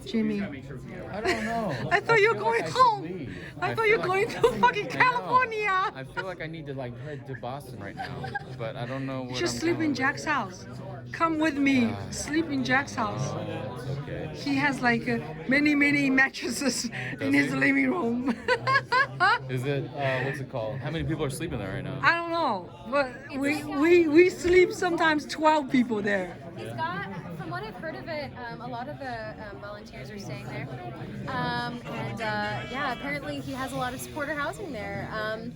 Jimmy? I don't know. I thought you were going home. Leave. I thought you were going to fucking California. I feel like I need to like head to Boston right now, but I don't know what Just I'm sleep doing. in Jack's house. Come with me. Sleep in Jack's house. It's okay. He has like many mattresses in his living room. Is it, what's it called? How many people are sleeping there right now? I don't know, but we sleep sometimes 12 people there. He's got, from what I've heard of it, a lot of the volunteers are staying there. Yeah, apparently he has a lot of supporter housing there.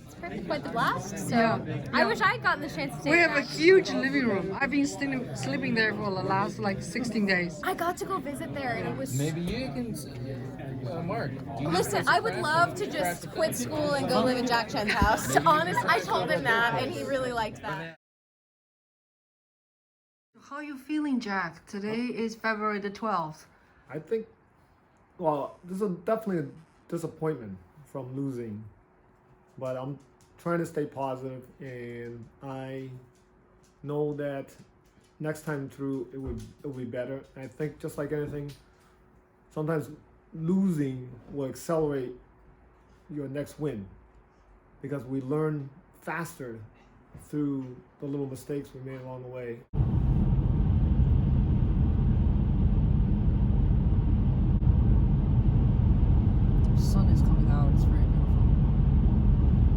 It's apparently quite the blast, so I wish I'd gotten the chance to stay We there. have a huge living room. I've been sleeping there for the last like 16 days. I got to go visit there, and it was... Maybe you can, Mark. Listen, I would love to just quit school and go live in Jack Chen's house. Honestly, I told him that, and he really liked that. How are you feeling, Jack? Today is February the 12th. I think, well, this is definitely a disappointment from losing, but I'm trying to stay positive, and I know that next time through it will be better. And I think just like anything, sometimes losing will accelerate your next win because we learn faster through the little mistakes we made along the way. Sun is coming out. It's very beautiful.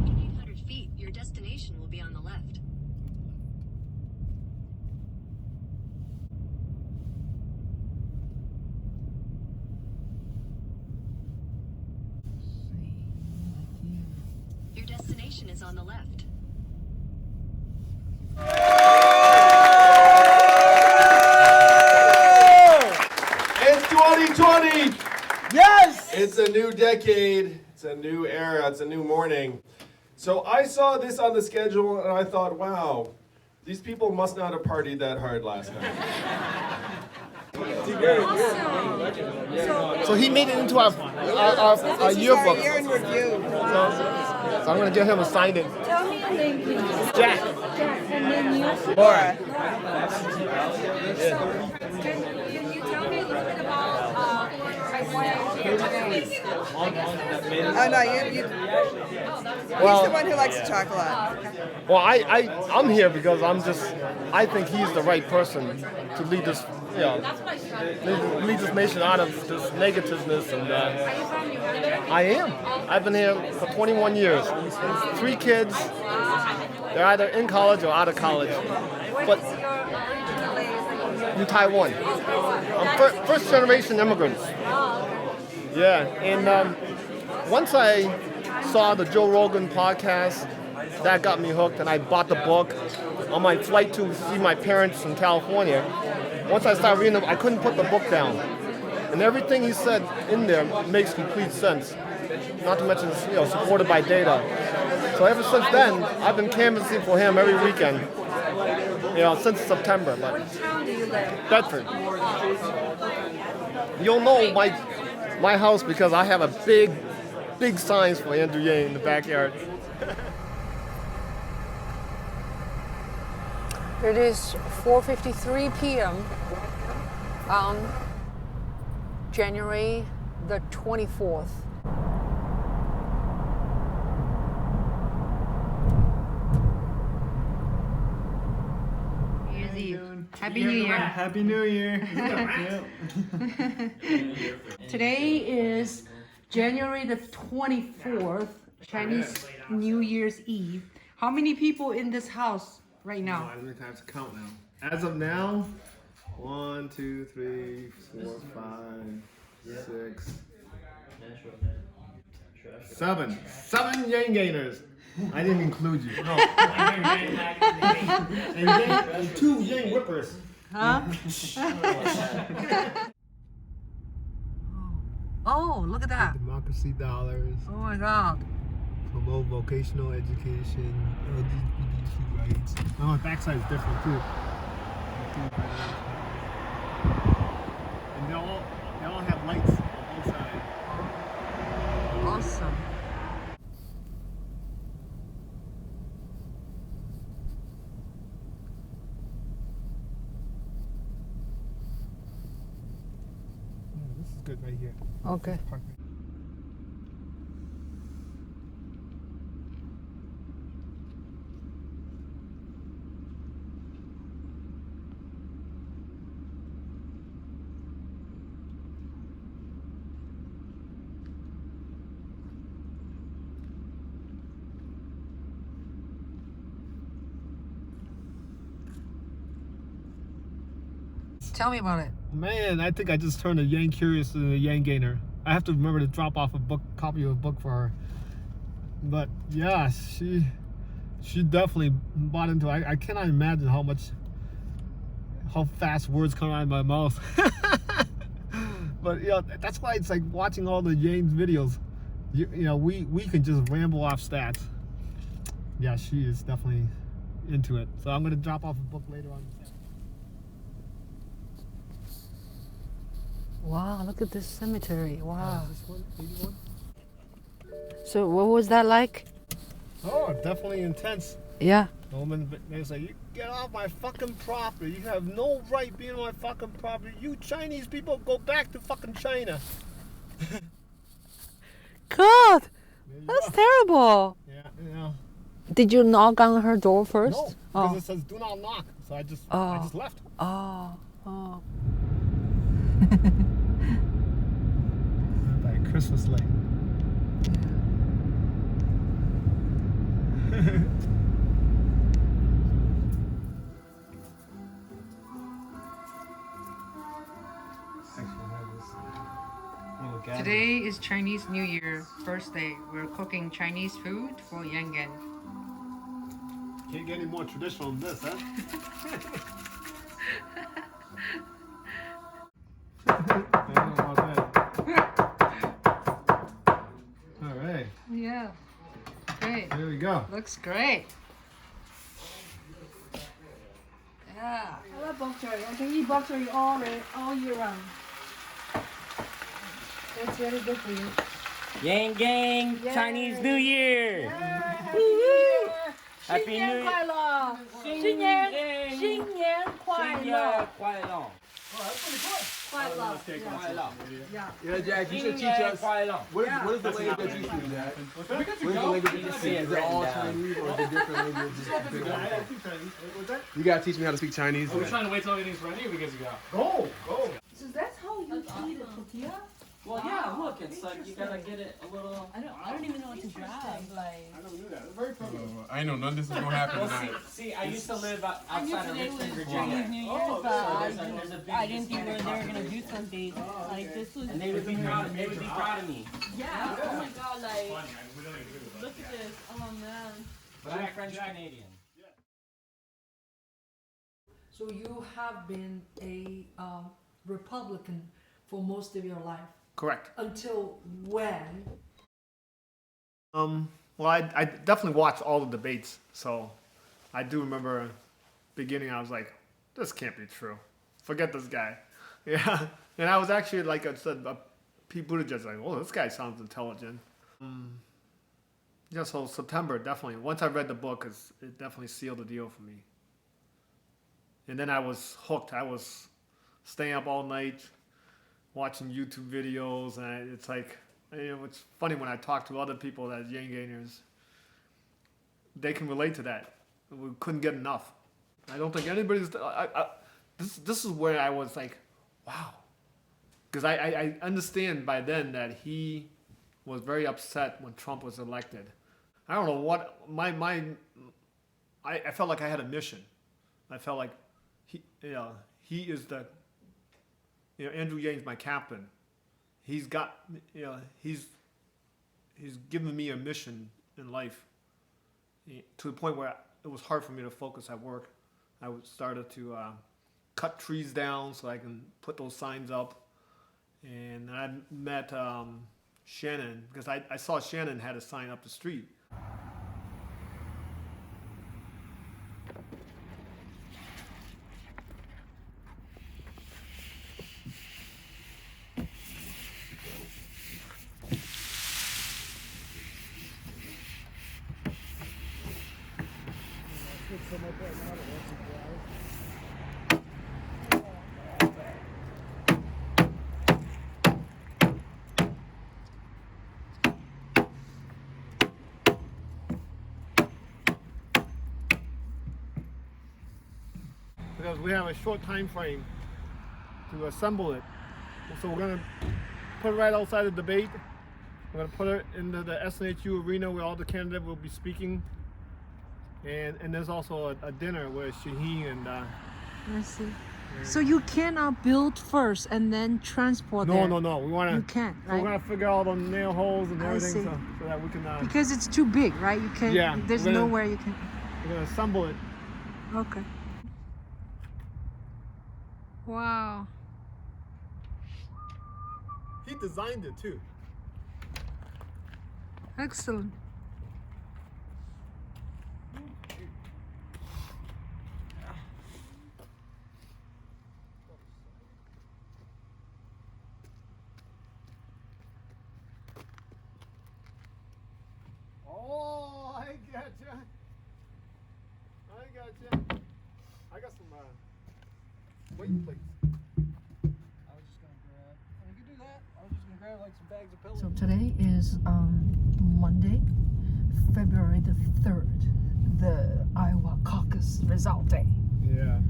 In 800 feet, your destination will be on the left. Your destination is on the left. It's 2020! Yes! It's a new decade, it's a new era, it's a new morning. So I saw this on the schedule and I thought, wow, these people must not have partied that hard last night. So he made it into our yearbook. Year in review. So I'm gonna get him to sign it. Tell me your name, please. Jack. Jack, and then you? Laura. Can you tell me a little bit about like why are you here today? Oh no, he's the one who likes to talk a lot. Well, I'm here because I think he's the right person to lead this, lead this nation out of this negativeness. And I am. I've been here for 21 years. 3 kids. They're either in college or out of college. But in Taiwan. I'm first generation immigrants. Yeah, and once I saw the Joe Rogan podcast, that got me hooked, and I bought the book on my flight to see my parents in California. Once I started reading it, I couldn't put the book down. And everything he said in there makes complete sense. Not to mention, supported by data. So ever since then, I've been canvassing for him every weekend. Since September. But What town do you live? Bedford. You'll know my house because I have a big signs for Andrew Yang in the backyard. It is 4:53 p.m. on January the 24th. New Year's Eve. Happy New Year. Happy New Year. Today is January the 24th, Chinese New Year's Eve. How many people in this house right now? I don't have to count now. As of now, 1, 2, 3, 4, 5, 6, 7. 7 Yang Gainers. I didn't include you. No. and 2 Yang Whippers. Huh? Oh, look at that. Democracy dollars. Oh my God. Promote vocational education. LGBT rights. Oh, my backside is different too. And they all have lights on both sides. Awesome. good right here. Okay. Park. Tell me about it. Man, I think I just turned a Yang Curious to a Yang Gainer. I have to remember to drop off a copy of a book for her. But yeah, she definitely bought into it. I cannot imagine how fast words come out of my mouth. But yeah, that's why it's like watching all the Yang's videos. You know, we can just ramble off stats. Yeah, she is definitely into it. So I'm gonna drop off a book later on. Wow, look at this cemetery. Wow. This one, 81. So what was that like? Oh, definitely intense. Yeah. The woman, they say, "You get off my fucking property. You have no right being on my fucking property. You Chinese people go back to fucking China." God, There you that's go. terrible. Yeah. Did you knock on her door first? No, because it says "Do not knock," so I just left. Oh. Like Christmas light. Today is Chinese New Year, first day. We're cooking Chinese food for Yang Gang. Can't get any more traditional than this, huh? All right, Yeah. Great. there we go. Looks great. Yeah. I love bok choy. I can eat bok choy all year round. That's very good for you. Yang Gang, Yay. Chinese New Year! Happy New Year! 快乐！新年快乐！快乐！ Yeah, Jack, you should teach us. What is the language that you speak, Jack? What is the language that you speak? Is it all Chinese or is it different languages? You gotta teach me how to speak Chinese. We're trying to wait till everything's ready because you got. Go. So that's how you eat a tortilla? Well, yeah, look, it's like you gotta get it a little. I don't even know what to grab. Like, I never knew that. It's very primitive. I know none of this is gonna happen Well, tonight. see, I used to live outside of Richmond, Chinese Virginia. New Year, but There's a big I didn't think they were gonna do something like this. Was And they would be proud of me. yeah. Oh my god! Like, look at this. Oh man. But I'm French Canadian. So you have been a Republican for most of your life. Correct. Until when? Well, I definitely watched all the debates, so I do remember beginning. I was like, this can't be true. Forget this guy. Yeah, and I was actually like I said, Pete Buttigieg, like, oh, this guy sounds intelligent. Yeah, so September definitely. Once I read the book, it definitely sealed the deal for me. And then I was hooked. I was staying up all night, watching YouTube videos, and it's like, you know, it's funny when I talk to other people that Yang Gangers, they can relate to that. We couldn't get enough. I don't think anybody's. This is where I was like, wow, because I understand by then that he was very upset when Trump was elected. I don't know what I felt like I had a mission. I felt like he is the. Andrew Yang's my captain. He's got, he's given me a mission in life to the point where it was hard for me to focus at work. I started to cut trees down so I can put those signs up. And I met Shannon because I saw Shannon had a sign up the street. because we have a short time frame to assemble it. So we're gonna put it right outside the debate. We're gonna put it into the SNHU arena where all the candidates will be speaking. And there's also a dinner with Shaheen and I see. So you cannot build first and then transport no, there? no. We wanna. You can't, So right? we're gonna figure out all the nail holes and I everything see. so that we can. Because it's too big, right? You can't. Yeah, There's we're gonna- nowhere you can. We're gonna assemble it. Okay. Wow. He designed it too. Excellent. Oh, I gotcha. I got some weight plates. I was just gonna grab. We can do that. I was just gonna grab like some bags of pillows. So today is Monday, February the 3rd, the Iowa caucus result day. Yeah.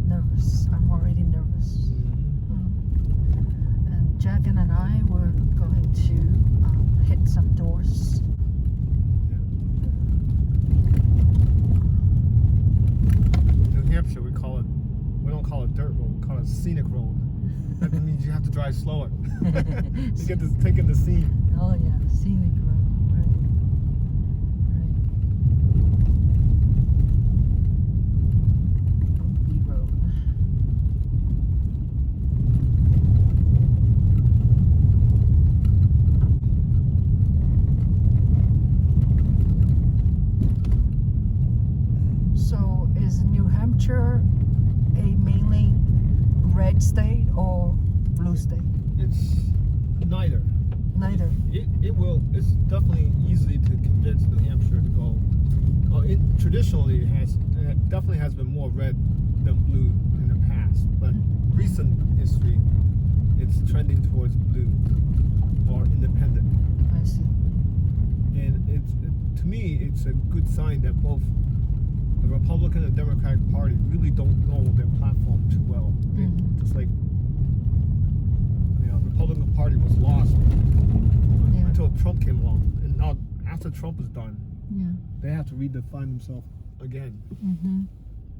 Nervous. I'm already nervous. And Jack and I were going to hit some doors. New Hampshire, we don't call it dirt road, we call it scenic road. That means you have to drive slower. You get to take in the scene. Oh yeah, scenic road. Right. Bumpy road. So is New Hampshire a mainly red state or blue state? It's neither. Neither. It's definitely easy to convince New Hampshire to go. Traditionally, it definitely has been more red than blue in the past, but recent history, it's trending towards blue or independent. I see. And to me, it's a good sign that both the Republican and Democratic Party really don't know their platform too well. Just like, the Republican Party was lost until Trump came along, and now after Trump is done, they have to redefine themselves again.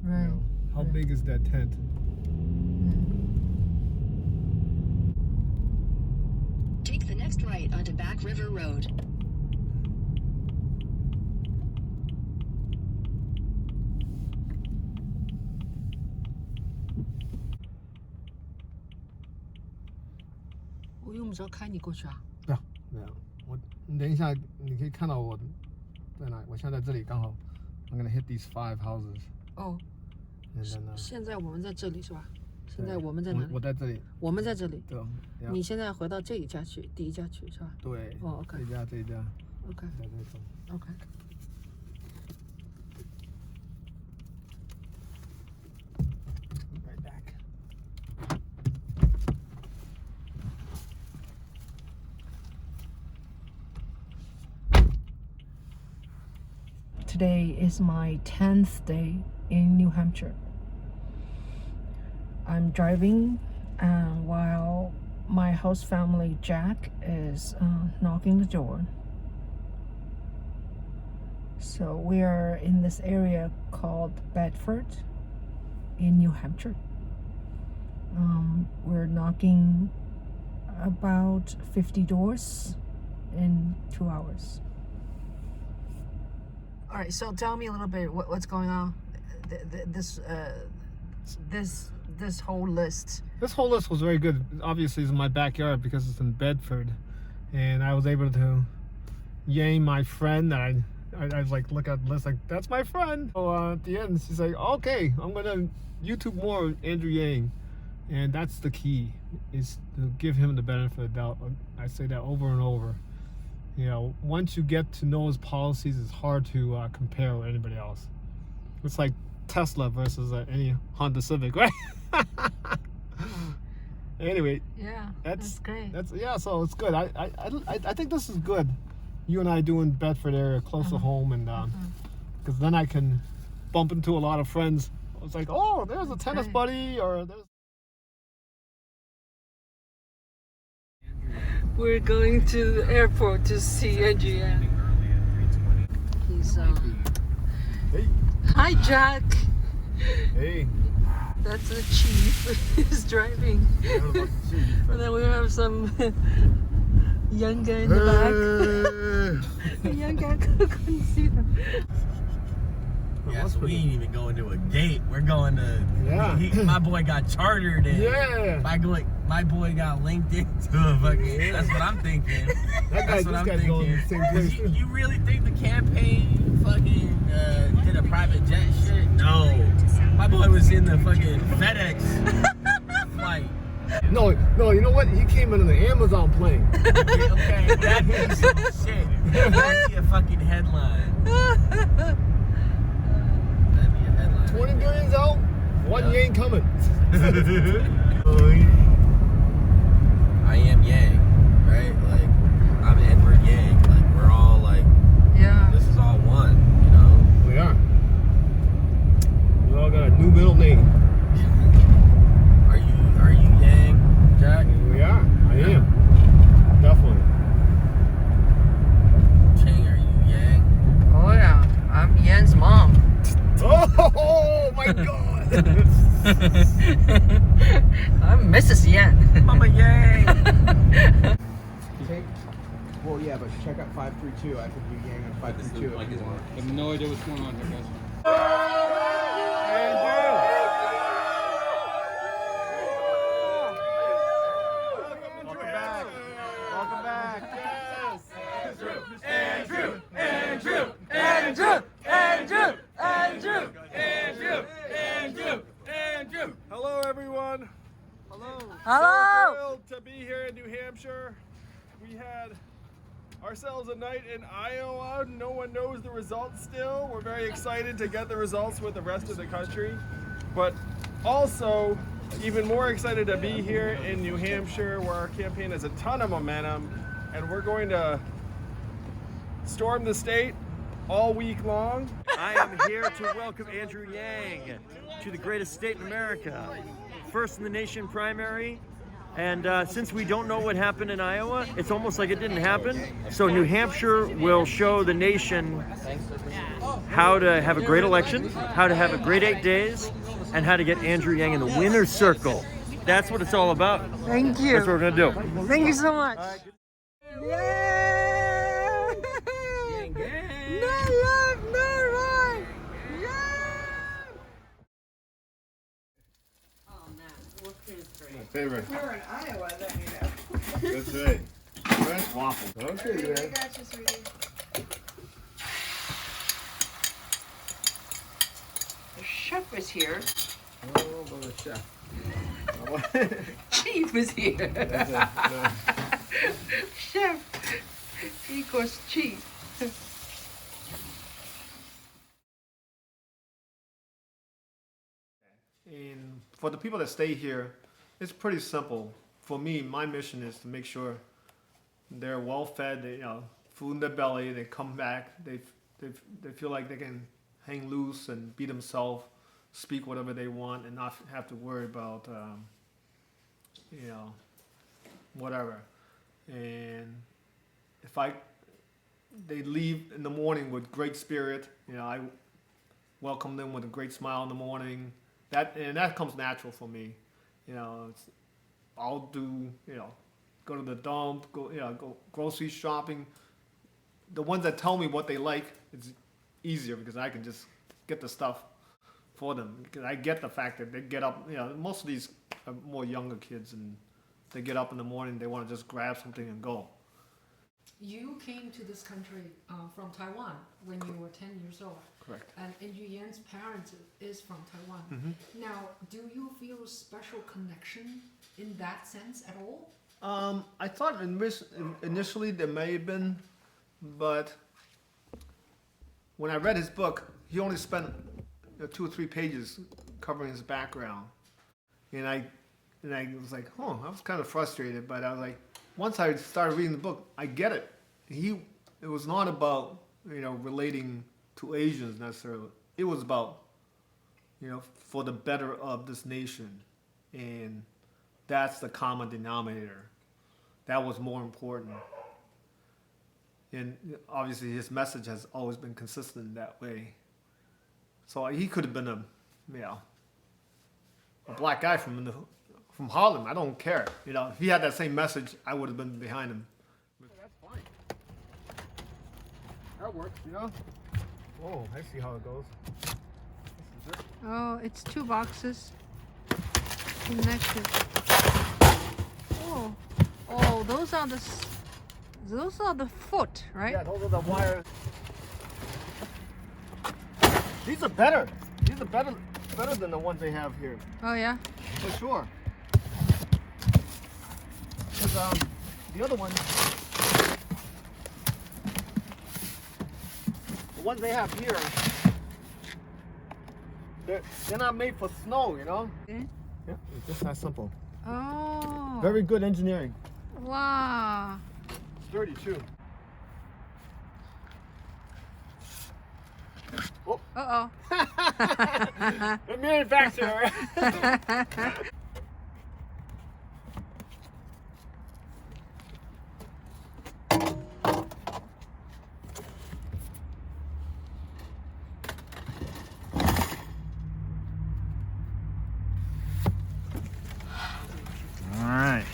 Right. How big is that tent? Take the next right onto Back River Road.我用不着开你过去啊。没有，你等一下，你可以看到我在哪里。我现在在这里，刚好。I'm gonna hit these 5 houses. 哦。现在我们在这里是吧？现在我们在哪里？我在这里。我们在这里。对。你现在回到这一家去，第一家去是吧？对。哦 ，OK。这一家。OK。在这种。OK。Right back. Today is my 10th day in New Hampshire. I'm driving while my host family Jack is knocking the door. So we are in this area called Bedford in New Hampshire. We're knocking about 50 doors in 2 hours. All right, so tell me a little bit what's going on. This whole list. This whole list was very good. Obviously, it's in my backyard because it's in Bedford, and I was able to yang my friend. I was like, look at the list, like that's my friend. So at the end, she's like, okay, I'm gonna YouTube more Andrew Yang, and that's the key, is to give him the benefit of the doubt. I say that over and over. Once you get to know his policies, it's hard to compare with anybody else. It's like Tesla versus any Honda Civic, right? Anyway, yeah, that's great. So it's good. I think this is good. You and I doing Bedford area close to home, and because then I can bump into a lot of friends It's like, oh, there's a tennis buddy, or there's. We're going to the airport to see Adrian. He's Hey. Hi, Jack. Hey. That's the chief. He's driving. And then we have some young guy in the back. The young guy couldn't see them. Yeah, so we ain't even going to a date. We're going to. Yeah. My boy got chartered and. Yeah. My boy got linked into a fucking. That's what I'm thinking. That's what I'm thinking. Going to the same place. You really think the campaign fucking did a private jet shit? No. My boy was in the fucking FedEx flight. No, you know what? He came in the Amazon plane. Okay, that'd be some shit. That'd be a fucking headline. That'd be a headline. 20 billion's out, one Yang coming. I am Yang, right? Like, I'm Edward Yang. Like, we're all like, Yeah. this is all one, you know? We are. We all got a new middle name. Are you Yang, Jack? We are. I am. Definitely. Ching, are you Yang? Oh yeah, I'm Yan's mom. Oh my God! I'm Mrs. Yan. Mama Yang! Well, yeah, but check out 532. I could do Yang on 532 if you want. I have no idea what's going on here, guys. Welcome back. Andrew! Hello, everyone. Hello. Hello. So thrilled to be here in New Hampshire. We had ourselves a night in Iowa. No one knows the results still. We're very excited to get the results with the rest of the country. But also, even more excited to be here in New Hampshire, where our campaign has a ton of momentum. And we're going to storm the state all week long. I am here to welcome Andrew Yang to the greatest state in America. First in the nation primary. And since we don't know what happened in Iowa, it's almost like it didn't happen. So New Hampshire will show the nation how to have a great election, how to have a great 8 days, and how to get Andrew Yang in the winner's circle. That's what it's all about. Thank you. That's what we're gonna do. Thank you so much. Yang gang! No love, no right. My favorite. We're in Iowa, then, you know. That's right. French waffle. Okay, I man. got you, sweetie. The chef is here. Oh, but the chef. Chief is here. That's it. No. Chef equals chief. And for the people that stay here, it's pretty simple. For me, my mission is to make sure they're well fed, they, food in their belly, they come back, they feel like they can hang loose and be themselves, speak whatever they want, and not have to worry about, whatever. And if they leave in the morning with great spirit, I welcome them with a great smile in the morning. That comes natural for me. I'll do, go to the dump, go grocery shopping. The ones that tell me what they like, it's easier because I can just get the stuff for them. Because I get the fact that they get up, most of these are more younger kids, and they get up in the morning, they want to just grab something and go. You came to this country from Taiwan when you were 10 years old. Correct. And Andrew Yan's parents is from Taiwan. Mm-hmm. Now, do you feel a special connection in that sense at all? I thought initially there may have been, but when I read his book, he only spent 2 or 3 pages covering his background. And I was like, I was kind of frustrated, but I was like, once I started reading the book, I get it. It was not about, relating to Asians necessarily. It was about for the better of this nation. And that's the common denominator. That was more important. And obviously his message has always been consistent that way. So he could have been a black guy from Harlem. I don't care. If he had that same message, I would have been behind him. That's fine. That works, Oh, I see how it goes. Oh, it's 2 boxes connected. Oh, those are the foot, right? Yeah, those are the wires. These are better. These are better than the ones they have here. Oh yeah. For sure. Because the other ones, the ones they have here, they're not made for snow, Okay. Yeah, it's just that simple. Oh. Very good engineering. Wow. Sturdy too. Oh. Uh-oh. The manufacturer. All right.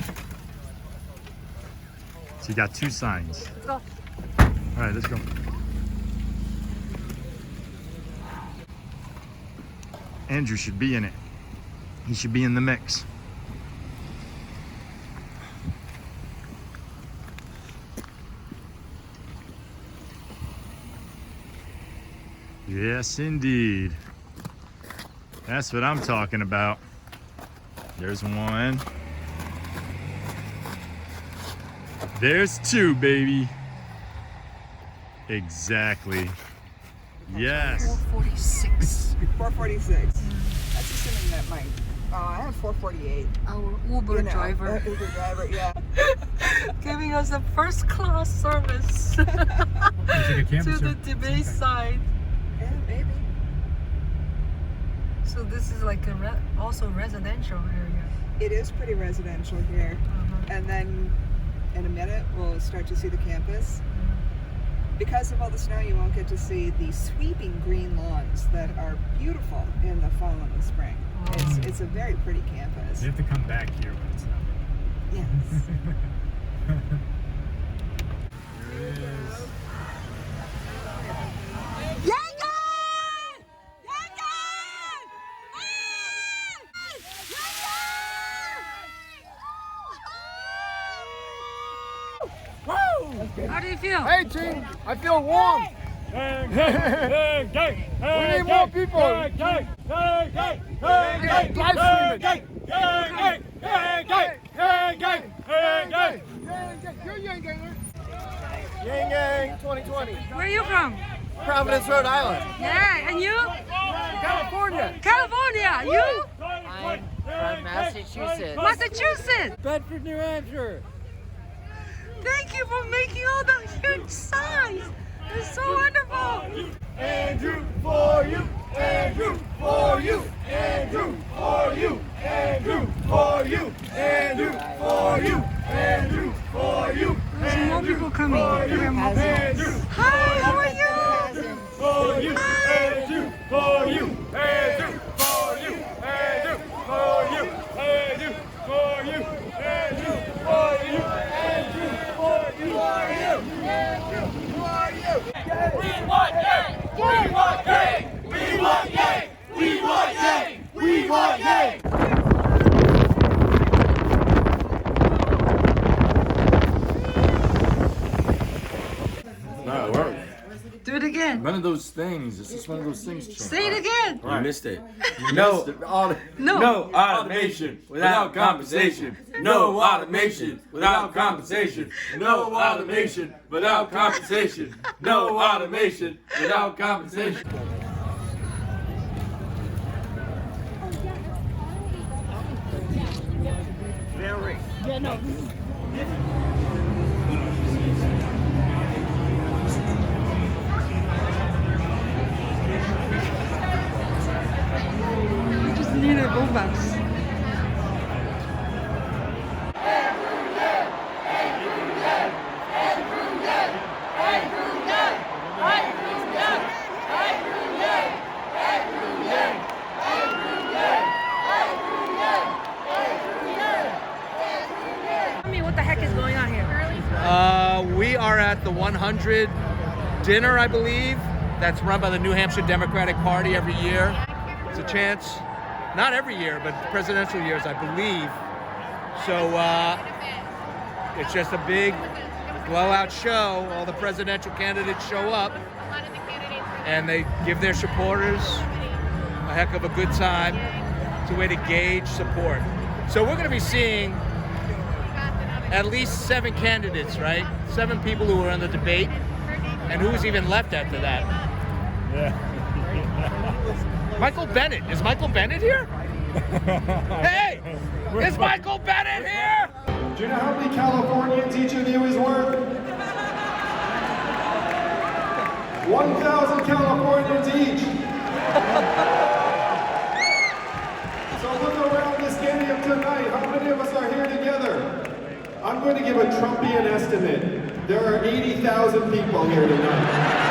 So you got 2 signs. Let's go. All right, let's go. Andrew should be in it. He should be in the mix. Yes, indeed. That's what I'm talking about. There's 1. There's 2, baby. Exactly. Yes. 446. 446. That's assuming that my, I have 448. Our Uber driver. Uber driver, yeah. Giving us a first class service to the debate side. Yeah, maybe. So this is like also residential area. It is pretty residential here. And then in a minute we'll start to see the campus. Because of all the snow, you won't get to see the sweeping green lawns that are beautiful in the fall and the spring. It's a very pretty campus. You have to come back here when it's not. Yes. There it is. Yang Gang! Yang Gang! Woo! How do you feel? Hey, Ching, I feel warm. Hey, hey, hey, We need more people. Hey, hey, hey, hey, hey, Live streaming. You're Yang Ganger. Yang Gang 2020. Where are you from? Providence, Rhode Island. Yeah, and you? California. California. You? I'm from Massachusetts. Massachusetts. Bedford, New Hampshire. Thank you for making all the huge signs. It's so wonderful. Andrew for you. Andrew for you. Andrew for you. Andrew for you. Andrew for you. Andrew for you. There's more people coming. There are more people. Hi, how are you? For you. Andrew for you. Andrew for you. Andrew for you. Andrew for you. Andrew for you. Andrew for you. Andrew for you. We want Yang! We want Yang! We want Yang! We want Yang! We want Yang! No, it worked. Do it again. One of those things. It's just one of those things. Ching. Say it again. You missed it. No automation without compensation. No automation without compensation. No automation without compensation. No automation without compensation. Very. Yeah, no. Tell me what the heck is going on here. We are at the 100 dinner, I believe. That's run by the New Hampshire Democratic Party every year. It's a chance, not every year, but presidential years, I believe. So it's just a big blowout show. All the presidential candidates show up and they give their supporters a heck of a good time. It's a way to gauge support. So we're going to be seeing at least 7 candidates, right? 7 people who were in the debate. And who's even left after that? Yeah. Michael Bennett. Is Michael Bennett here? Hey! Is Michael Bennett here? Do you know how many Californians each of you is worth? 1,000 Californians each. So look around this stadium tonight. How many of us are here together? I'm going to give a Trumpian estimate. There are 80,000 people here tonight.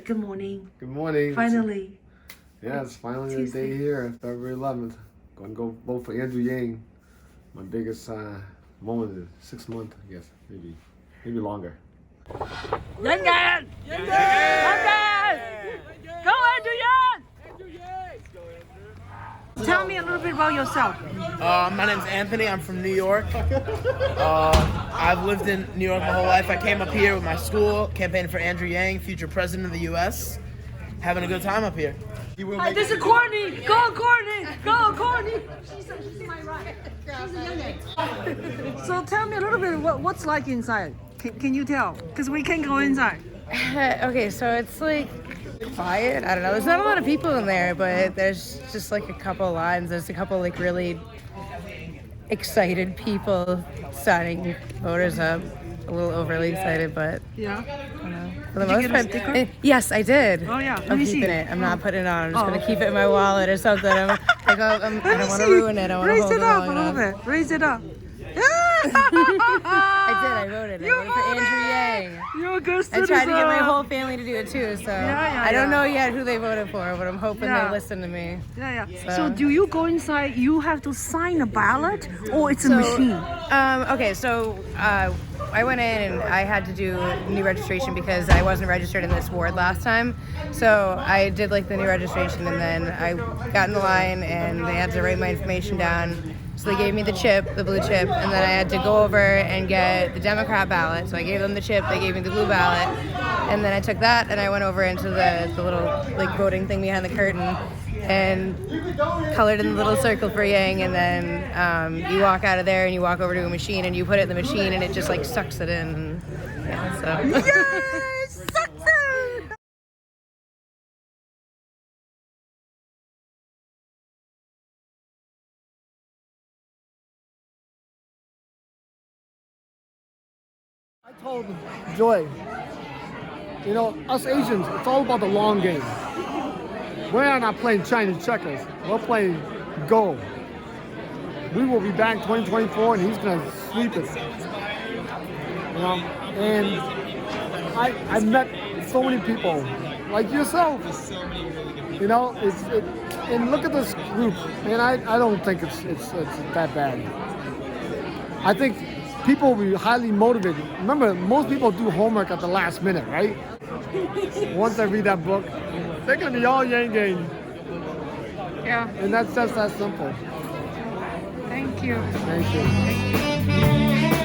Good morning. Good morning. Finally. Yeah, it's finally the day here, February 11th. Going to go vote for Andrew Yang. My biggest moment is 6 months, I guess, maybe longer. Yang Gang! Yang Gang! Go Andrew Yang! Tell me a little bit about yourself. My name's Anthony. I'm from New York. I've lived in New York my whole life. I came up here with my school, campaigning for Andrew Yang, future president of the U.S. Having a good time up here. Hi, this is Courtney. Go Courtney! Go Courtney! She's my right. She's a young age. So tell me a little bit what's like inside. Can you tell? Because we can't go inside. Okay, so it's like quiet. I don't know. There's not a lot of people in there, but there's just like a couple lines. There's a couple like really excited people signing voters up. A little overly excited, but yeah. For the most part, yes, I did. Oh yeah. I'm keeping it. I'm not putting it on. I'm just gonna keep it in my wallet or something. I don't want to ruin it. I want to hold it up long a little enough. bit. Raise it up. I voted. I voted for Andrew Yang. You're a good I student. tried to get my whole family to do it too, so I don't know yet who they voted for, but I'm hoping they listen to me. Yeah. So do you go inside, you have to sign a ballot, or it's a machine? Okay, so I went in and I had to do new registration because I wasn't registered in this ward last time. So I did like the new registration, and then I got in the line and they had to write my information down. So they gave me the chip, the blue chip, and then I had to go over and get the Democrat ballot. So I gave them the chip, they gave me the blue ballot, and then I took that and I went over into the little like voting thing behind the curtain and colored in the little circle for Yang, and then you walk out of there and you walk over to a machine and you put it in the machine and it just like sucks it in. And, yeah, so. Yes! Sucks it! I told Joy, you know, us Asians, it's all about the long game. We're not playing Chinese checkers. We're playing Go. We will be back 2024 and he's going to sweep it. You know, and I met so many people like yourself. You know, and look at this group, and I don't think it's that bad. I think people will be highly motivated. Remember, most people do homework at the last minute, right? Once I read that book, They're gonna be all Yang Gang. Yeah. And that's just that simple. Thank you. Thank you.